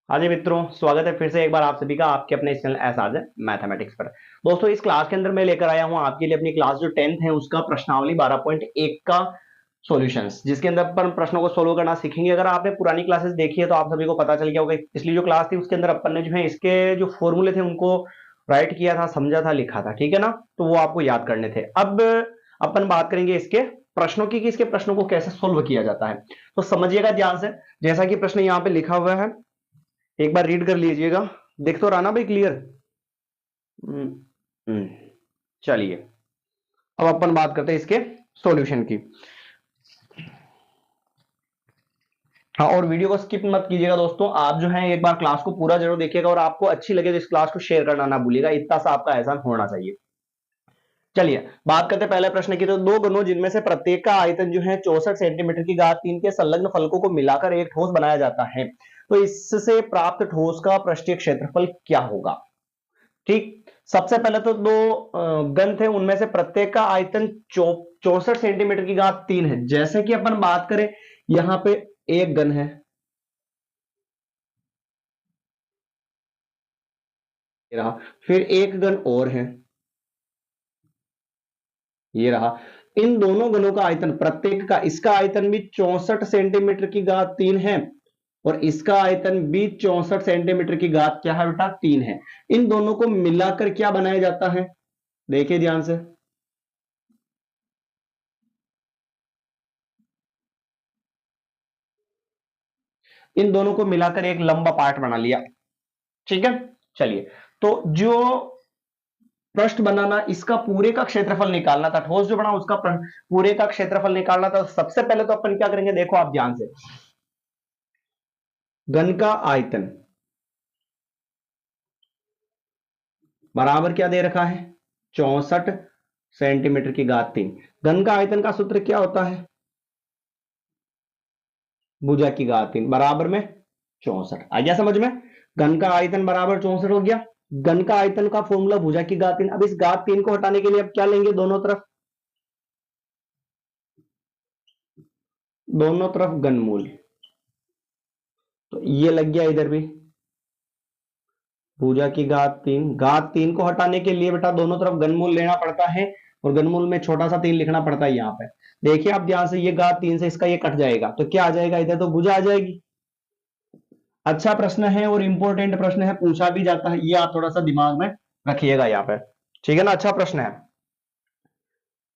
हाँ जी मित्रों, स्वागत है फिर से एक बार आप सभी का आपके अपने चैनल एस मैथमेटिक्स पर। दोस्तों, इस क्लास के अंदर मैं लेकर आया हूँ आपके लिए अपनी क्लास जो 10th है उसका प्रश्नावली 12.1 का सॉल्यूशंस, जिसके अंदर अपन प्रश्नों को सोल्व करना सीखेंगे। अगर आपने पुरानी क्लासेस देखी है तो आप सभी को पता चल गया होगा। पिछली जो क्लास थी उसके अंदर अपन ने जो है इसके जो फॉर्मूले थे उनको राइट किया था, समझा था, लिखा था, ठीक है ना। तो वो आपको याद करने थे। अब अपन बात करेंगे इसके प्रश्नों की कि इसके प्रश्नों को कैसे सोल्व किया जाता है। तो समझिएगा ध्यान से। जैसा कि प्रश्न यहाँ पे लिखा हुआ है, एक बार रीड कर लीजिएगा। देख तो रहा ना भाई, क्लियर। हम्म, हम्म, चलिए अब अपन बात करते हैं इसके सॉल्यूशन की। हाँ, और वीडियो को स्किप मत कीजिएगा दोस्तों। आप जो है एक बार क्लास को पूरा जरूर देखिएगा और आपको अच्छी लगे तो इस क्लास को शेयर करना ना भूलिएगा। इतना सा आपका एहसान होना चाहिए। चलिए बात करते हैं पहले प्रश्न की। तो दो गणों जिनमें से प्रत्येक का आयतन जो है 64 सेंटीमीटर की घात 3 के संलग्न फलकों को मिलाकर एक ठोस बनाया जाता है, तो इससे प्राप्त ठोस का पृष्ठीय क्षेत्रफल क्या होगा। ठीक। सबसे पहले तो दो गन थे, उनमें से प्रत्येक का आयतन 64 सेंटीमीटर की घात 3 है। जैसे कि अपन बात करें, यहां पे एक गन है, ये रहा। फिर एक गन और है, ये रहा। इन दोनों गनों का आयतन प्रत्येक का, इसका आयतन भी 64 सेंटीमीटर की घात 3 है और इसका आयतन भी 64 सेंटीमीटर की घात क्या है बेटा, 3 है। इन दोनों को मिलाकर क्या बनाया जाता है, देखिए ध्यान से। इन दोनों को मिलाकर एक लंबा पार्ट बना लिया, ठीक है। चलिए, तो जो पृष्ठ बनाना, इसका पूरे का क्षेत्रफल निकालना था, ठोस जो बना उसका पूरे का क्षेत्रफल निकालना था। सबसे पहले तो अपन क्या करेंगे, देखो आप ध्यान से। घन का आयतन बराबर क्या दे रखा है, 64 सेंटीमीटर की घात 3। घन का आयतन का सूत्र क्या होता है, भुजा की घात 3 बराबर में 64। आ गया समझ में। घन का आयतन बराबर 64 हो गया। घन का आयतन का फॉर्मूला भुजा की घात 3। अब इस घात 3 को हटाने के लिए अब क्या लेंगे, दोनों तरफ घनमूल। तो ये लग गया इधर भी भुजा की घात 3। घात 3 को हटाने के लिए बेटा दोनों तरफ घनमूल लेना पड़ता है और घनमूल में छोटा सा 3 लिखना पड़ता है यहाँ पे। देखिए आप ध्यान से, ये घात 3 से इसका ये कट जाएगा तो क्या आ जाएगा, इधर तो भुजा आ जाएगी। अच्छा प्रश्न है और इंपॉर्टेंट प्रश्न है, पूछा भी जाता है, ये आप थोड़ा सा दिमाग में रखिएगा यहाँ पे, ठीक है ना। अच्छा प्रश्न है।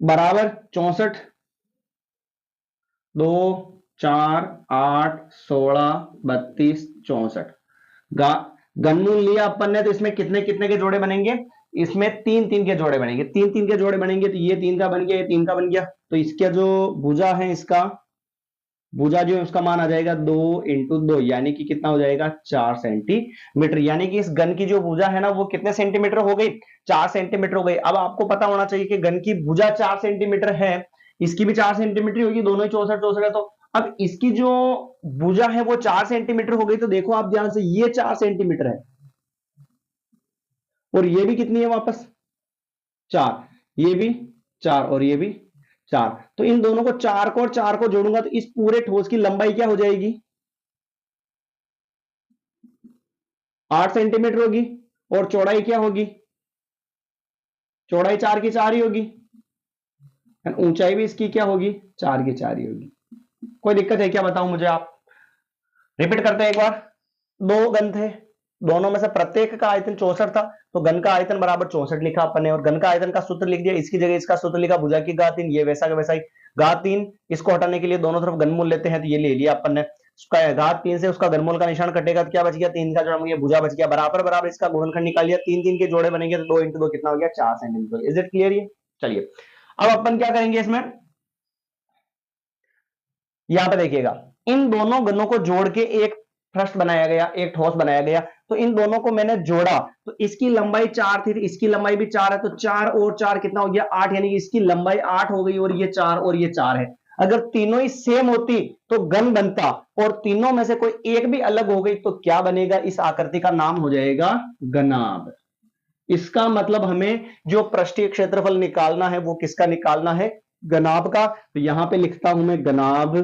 बराबर 64, 2, 4, 8, 16, 32, 64। घनमूल लिया अपन ने, तो इसमें कितने कितने के जोड़े बनेंगे, इसमें तीन तीन के जोड़े बनेंगे। तीन तीन के जोड़े बनेंगे तो ये 3 का बन गया, ये 3 का बन गया। तो इसका जो भुजा है, इसका भुजा जो है उसका मान आ जाएगा 2 × 2, यानी कि कितना हो जाएगा, 4 सेंटीमीटर। यानी कि इस घन की जो भुजा है ना वो कितने सेंटीमीटर हो गई, 4 सेंटीमीटर हो गई। अब आपको पता होना चाहिए कि घन की भुजा 4 सेंटीमीटर है, इसकी भी 4 सेंटीमीटर होगी, दोनों ही 64 64 है। तो अब इसकी जो भुजा है वो 4 सेंटीमीटर हो गई। तो देखो आप ध्यान से, ये 4 सेंटीमीटर है और ये भी कितनी है वापस, 4। ये भी 4 और ये भी 4। तो इन दोनों को, 4 को और 4 को जोड़ूंगा तो इस पूरे ठोस की लंबाई क्या हो जाएगी, 8 सेंटीमीटर होगी। और चौड़ाई क्या होगी, चौड़ाई 4 की 4 ही होगी। ऊंचाई भी इसकी क्या होगी, 4 की 4 ही होगी। कोई दिक्कत है क्या, बताऊं मुझे आप। रिपीट करते हैं एक बार। दो घन थे, दोनों में से प्रत्येक का आयतन 64 था, तो घन का आयतन बराबर 64 लिखा अपन ने और घन का आयतन का सूत्र लिख दिया। इसकी जगह इसका सूत्र लिखा, भुजा की घात 3। ये वैसा का वैसा ही। घात 3 इसको हटाने के लिए दोनों तरफ घनमूल लेते हैं, तो ये ले लिया अपन ने। उसका घात 3 से उसका घनमूल का निशान कटेगा तो क्या बच गया, 3 का जोड़ा, ये भुजा बच गया। बराबर बराबर इसका गुणनखंड निकाल लिया, 3 3 के जोड़े बनेंगे तो 2 × 2 कितना हो गया, 4 सेंटीमीटर। इज इट क्लियर ये। चलिए अब अपन क्या करेंगे इसमें, यहां पे देखिएगा। इन दोनों गनों को जोड़ के एक पृष्ठ बनाया गया, एक ठोस बनाया गया। तो इन दोनों को मैंने जोड़ा तो इसकी लंबाई 4 थी, इसकी लंबाई भी 4 है, तो 4 और 4 कितना हो गया, 8। यानी कि इसकी लंबाई 8 हो गई और ये 4 और ये 4 है। अगर तीनों ही सेम होती तो घन बनता, और तीनों में से कोई एक भी अलग हो गई तो क्या बनेगा, इस आकृति का नाम हो जाएगा घनाभ। इसका मतलब हमें जो पृष्ठीय क्षेत्रफल निकालना है वो किसका निकालना है, घनाभ का। तो यहां पे लिखता हूं मैं, घनाभ,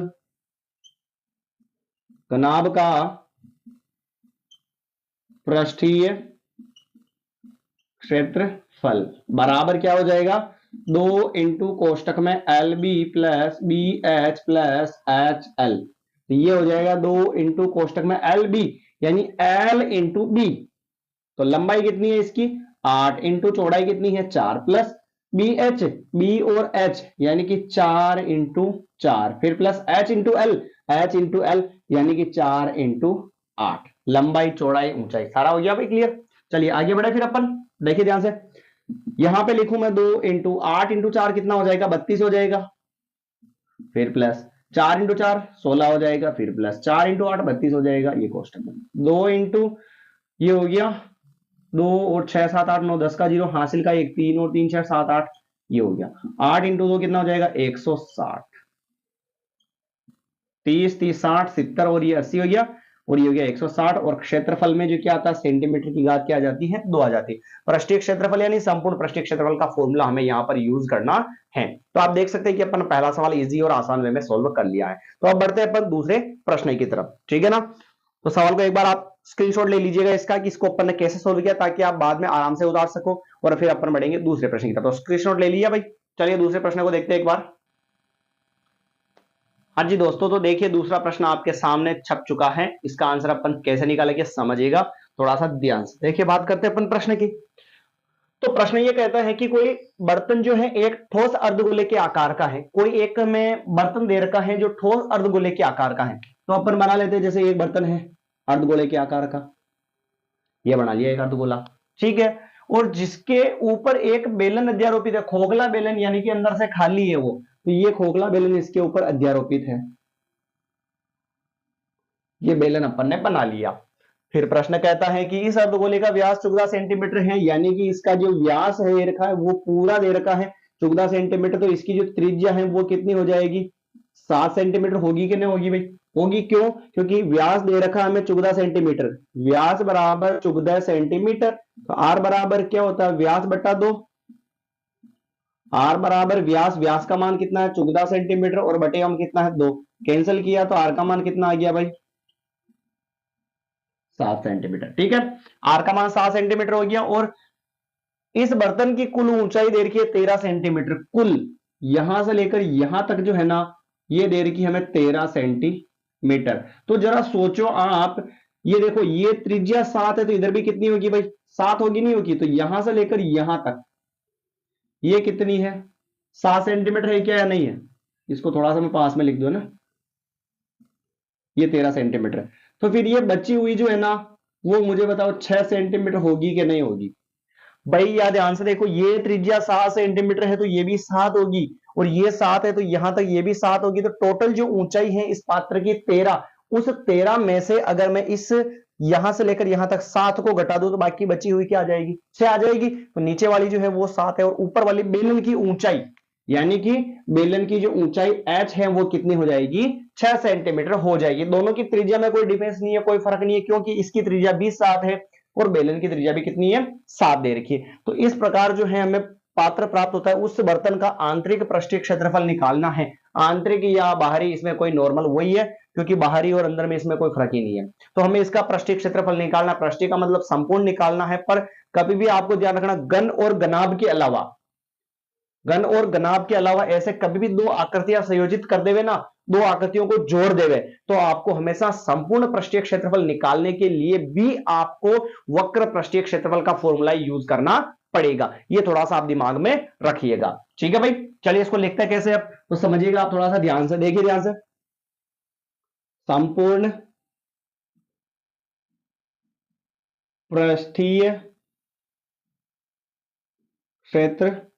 घनाभ का पृष्ठीय क्षेत्रफल बराबर क्या हो जाएगा, 2 इंटू कोष्टक में L B plus B H plus H L. ये हो जाएगा 2 इंटू कोष्टक में एल बी यानी एल इंटू बी। तो लंबाई कितनी है इसकी 8 इंटू चौड़ाई कितनी है 4 प्लस बी एच, बी और एच यानी कि 4 इंटू 4, फिर plus H into L, H into L यानी कि 4 इंटू 8। लंबाई चौड़ाई ऊंचाई सारा हो गया भाई क्लियर। चलिए आगे बढ़े फिर अपन, देखिए ध्यान से, यहां पे लिखूं मैं 2 इंटू 8 इंटू 4 कितना हो जाएगा 32 हो जाएगा, फिर प्लस 4 इंटू 4 16 हो जाएगा, फिर प्लस 4 इंटू 8 32 हो जाएगा। ये कोष्टक में 2 इंटू ये हो गया 2 और 6 7 8 9 10 का 0 हासिल का 1 3 और 3 6 7 8 ये हो गया 8 इंटू 2 कितना हो जाएगा 160, 30 30 60 70 और ये 80 हो गया और ये हो गया 160। और क्षेत्रफल में जो क्या आता है सेंटीमीटर की घात क्या आ जाती है 2 आ जाती है। पृष्ठीय क्षेत्रफल यानी संपूर्ण पृष्ठीय क्षेत्रफल का फॉर्मूला हमें यहां पर यूज करना है। तो आप देख सकते हैं कि अपन पहला सवाल इजी और आसान वे में सोल्व कर लिया है। तो अब बढ़ते हैं अपन दूसरे प्रश्न की तरफ, ठीक है ना। तो सवाल को एक बार आप स्क्रीनशॉट ले लीजिएगा इसका कि इसको अपन ने कैसे सोल्व किया, ताकि आप बाद में आराम से उतार सको और फिर अपन बढ़ेंगे दूसरे प्रश्न की तरफ। तो स्क्रीनशॉट ले लिया भाई, चलिए दूसरे प्रश्न को देखते हैं एक बार। हाँ जी दोस्तों, तो देखिए दूसरा प्रश्न आपके सामने छप चुका है। इसका आंसर अपन कैसे निकालेंगे समझिएगा थोड़ा सा ध्यान से। देखिए बात करते हैं अपन प्रश्न की। तो प्रश्न ये कहता है कि कोई बर्तन जो है एक ठोस अर्धगोले के आकार का है। कोई एक में बर्तन दे रखा है जो ठोस अर्धगोले के आकार का है। तो अपन बना लेते हैं, जैसे एक बर्तन है अर्धगोले के आकार का, ये बना लिया एक अर्धगोला, ठीक है। और जिसके ऊपर एक बेलन अध्यारोपित है, खोखला बेलन यानी कि अंदर से खाली है वो, तो ये खोखला बेलन इसके ऊपर अध्यारोपित है। ये बेलन अपन ने बना लिया। फिर प्रश्न कहता है कि इस अर्धगोले का व्यास 14 सेंटीमीटर है, यानी कि इसका जो व्यास है ये रखा है वो पूरा दे रखा है 14 सेंटीमीटर। तो इसकी जो त्रिज्या है वो कितनी हो जाएगी 7 सेंटीमीटर होगी कि नहीं होगी भाई, होगी। क्यों, क्योंकि व्यास दे रखा है हमें 14 सेंटीमीटर, व्यास बराबर 14 सेंटीमीटर। तो आर बराबर क्या होता है व्यास बटा 2, आर बराबर व्यास, व्यास का मान कितना है 14 सेंटीमीटर और बटे हम कितना है 2, कैंसिल किया तो आर का मान कितना आ गया भाई 7 सेंटीमीटर, ठीक है। आर का मान 7 सेंटीमीटर हो गया। और इस बर्तन की कुल ऊंचाई दे रखी है 13 सेंटीमीटर, कुल यहां से लेकर यहां तक जो है ना ये दे रखी हमें 13 सेंटीमीटर। तो जरा सोचो आप, ये देखो ये त्रिज्या 7 है तो इधर भी कितनी होगी भाई 7 होगी, नहीं होगी। तो यहां से लेकर यहां तक ये कितनी है 7 सेंटीमीटर है क्या या नहीं है, इसको थोड़ा सा मैं पास में लिख दो ना, ये 13 सेंटीमीटर है। तो फिर ये बची हुई जो है ना वो मुझे बताओ 6 सेंटीमीटर होगी कि नहीं होगी भाई। याद ध्यान से देखो, ये त्रिज्या 7 सेंटीमीटर है तो ये भी 7 होगी, और ये 7 है तो यहां तक ये भी 7 होगी। तो टोटल जो ऊंचाई है इस पात्र की 13, उस 13 में से अगर मैं इस यहां से लेकर यहां तक 7 को घटा दूं तो बाकी बची हुई क्या आ जाएगी 6 आ जाएगी। तो नीचे वाली जो है वो 7 है और ऊपर वाली बेलन की ऊंचाई यानी कि बेलन की जो ऊंचाई h है वो कितनी हो जाएगी 6 सेंटीमीटर हो जाएगी। दोनों की त्रिज्या में कोई डिफरेंस नहीं है, कोई फर्क नहीं है, क्योंकि इसकी त्रिज्या भी 7 है और बेलन की त्रिज्या भी कितनी है 7 दे रखी है। तो इस प्रकार जो है हमें पात्र प्राप्त होता है, उस बर्तन का आंतरिक पृष्ठीय क्षेत्रफल निकालना है। आंतरिक या बाहरी इसमें कोई नॉर्मल वही है, क्योंकि बाहरी और अंदर में इसमें कोई फर्क ही नहीं है। तो हमें इसका पृष्ठीय क्षेत्रफल निकालना, पृष्ठीय का मतलब संपूर्ण निकालना है। पर कभी भी आपको ध्यान रखना घन और घनाभ के अलावा, घन और घनाभ के अलावा ऐसे कभी भी दो आकृतियां संयोजित कर देवे ना, दो आकृतियों को जोड़ देवे, तो आपको हमेशा संपूर्ण पृष्ठीय क्षेत्रफल निकालने के लिए भी आपको वक्र पृष्ठीय क्षेत्रफल का फॉर्मूला यूज करना पड़ेगा। ये थोड़ा सा आप दिमाग में रखिएगा, ठीक है भाई। चलिए इसको लिखते हैं कैसे अब तो समझिएगा आप, थोड़ा सा ध्यान से देखिए, ध्यान से। संपूर्ण पृष्ठीय क्षेत्रफल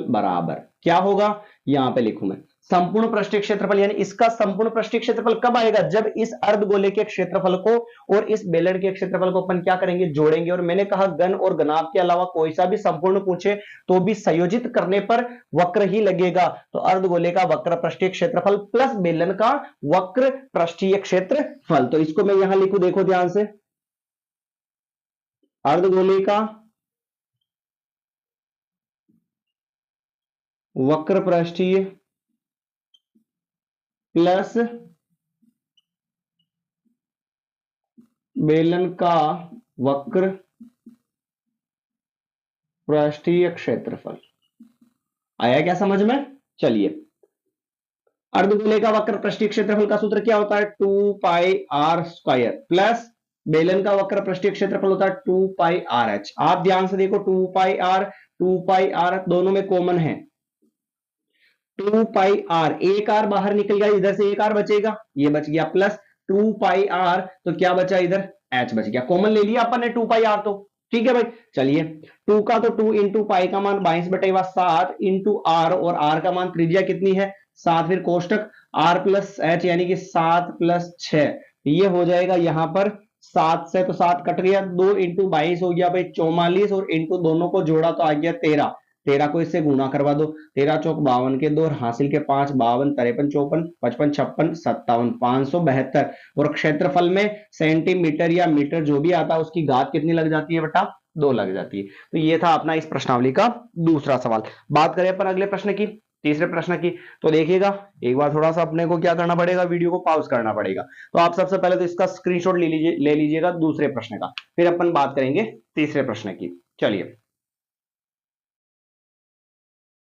बराबर क्या होगा, यहां पे लिखूं मैं संपूर्ण पृष्ठीय क्षेत्रफल, यानी इसका संपूर्ण पृष्ठीय क्षेत्रफल कब आएगा जब इस अर्धगोले के क्षेत्रफल को और इस बेलन के क्षेत्रफल को अपन क्या करेंगे जोड़ेंगे। और मैंने कहा घन और घनाभ के अलावा कोई सा भी संपूर्ण पूछे तो भी संयोजित करने पर वक्र ही लगेगा। तो अर्धगोले का वक्र पृष्ठीय क्षेत्रफल प्लस बेलन का वक्र पृष्ठीय क्षेत्रफल। तो इसको मैं यहां लिखूं, देखो ध्यान से, अर्धगोले का वक्र पृष्ठीय प्लस बेलन का वक्र पृष्ठीय क्षेत्रफल। आया क्या समझ में? चलिए, अर्धगोले का वक्र पृष्ठीय क्षेत्रफल का सूत्र क्या होता है? 2πr² प्लस बेलन का वक्र पृष्ठीय क्षेत्रफल होता है 2πrh। आप ध्यान से देखो, 2πr दोनों में कॉमन है। 2πr, एक आर बाहर निकल गया, इधर से एक आर बचेगा, ये बच गया, प्लस 2πr, तो क्या बचा इधर? h बच गया। कॉमन ले लिया अपन ने 2πr, तो ठीक है भाई। चलिए, 2 का तो 2 इंटू पाई का मान 22/7 इंटू आर, और आर का मान त्रिज्या कितनी है? 7, फिर कोष्टक r प्लस h यानी कि 7 प्लस 6, ये हो जाएगा यहां पर 7 से तो 7 कट गया, 2 इंटू 22 हो गया भाई 44, और इंटू दोनों को जोड़ा तो आ गया 13। 13 को इससे गुणा करवा दो, 13 चौक 52 के 2 और हासिल के 5, 52 53 54 55 56 57 572, और क्षेत्रफल में सेंटीमीटर या मीटर जो भी आता है उसकी घात कितनी लग जाती है बेटा? 2 लग जाती है। तो ये था अपना इस प्रश्नावली का दूसरा सवाल। बात करें अपन अगले प्रश्न की, तीसरे प्रश्न की, तो देखिएगा एक बार थोड़ा सा अपने को क्या करना पड़ेगा, वीडियो को पॉज करना पड़ेगा। तो आप सबसे पहले तो इसका स्क्रीनशॉट ले लीजिएगा दूसरे प्रश्न का, फिर अपन बात करेंगे तीसरे प्रश्न की। चलिए,